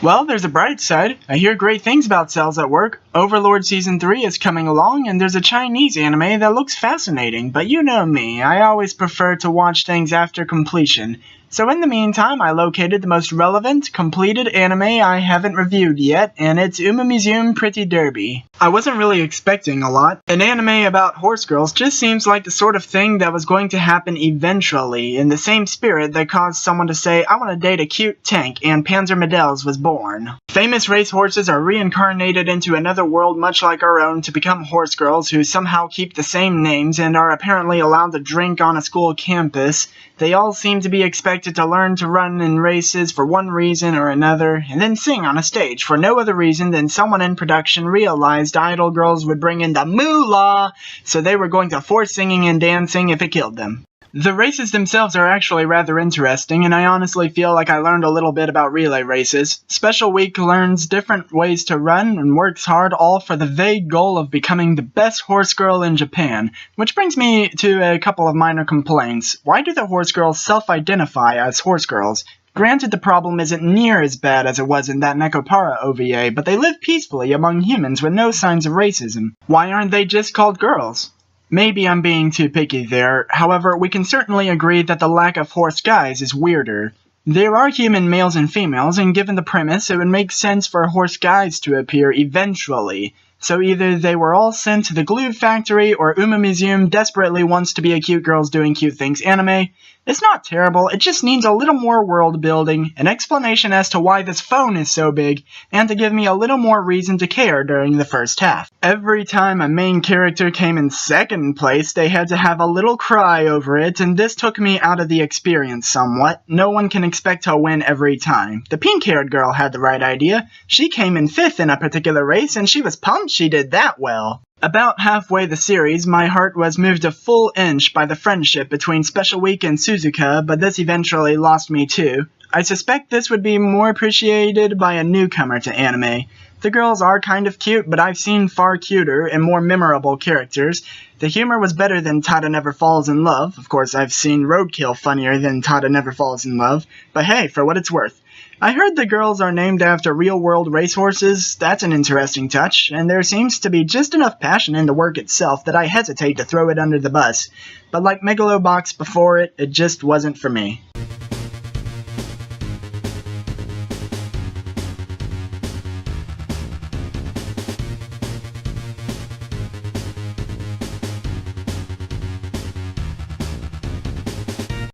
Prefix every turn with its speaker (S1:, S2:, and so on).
S1: Well, there's a bright side. I hear great things about Cells at work. Overlord Season 3 is coming along, and there's a Chinese anime that looks fascinating, but you know me, I always prefer to watch things after completion. So in the meantime, I located the most relevant, completed anime I haven't reviewed yet, and it's Musume Pretty Derby. I wasn't really expecting a lot. An anime about horse girls just seems like the sort of thing that was going to happen eventually, in the same spirit that caused someone to say, I want to date a cute tank, and Panzer Medels was born. Famous race horses are reincarnated into another world much like our own to become horse girls who somehow keep the same names and are apparently allowed to drink on a school campus. They all seem to be expected to learn to run in races for one reason or another, and then sing on a stage for no other reason than someone in production realized idol girls would bring in the moolah, so they were going to force singing and dancing if it killed them. The races themselves are actually rather interesting, and I honestly feel like I learned a little bit about relay races. Special Week learns different ways to run and works hard, all for the vague goal of becoming the best horse girl in Japan. Which brings me to a couple of minor complaints. Why do the horse girls self-identify as horse girls? Granted, the problem isn't near as bad as it was in that Nekopara OVA, but they live peacefully among humans with no signs of racism. Why aren't they just called girls? Maybe I'm being too picky there, however, we can certainly agree that the lack of horse guys is weirder. There are human males and females, and given the premise, it would make sense for horse guys to appear eventually. So either they were all sent to the glue factory, or Musume desperately wants to be a cute girls doing cute things anime. It's not terrible, it just needs a little more world building, an explanation as to why this phone is so big, and to give me a little more reason to care during the first half. Every time a main character came in second place, they had to have a little cry over it, and this took me out of the experience somewhat. No one can expect to win every time. The pink-haired girl had the right idea. She came in fifth in a particular race, and she was pumped she did that well. About halfway the series, my heart was moved a full inch by the friendship between Special Week and Suzuka, but this eventually lost me too. I suspect this would be more appreciated by a newcomer to anime. The girls are kind of cute, but I've seen far cuter and more memorable characters. The humor was better than Tada Never Falls in Love. Of course, I've seen Roadkill funnier than Tada Never Falls in Love, but hey, for what it's worth. I heard the girls are named after real-world racehorses. That's an interesting touch, and there seems to be just enough passion in the work itself that I hesitate to throw it under the bus. But like Megalobox before it, it just wasn't for me.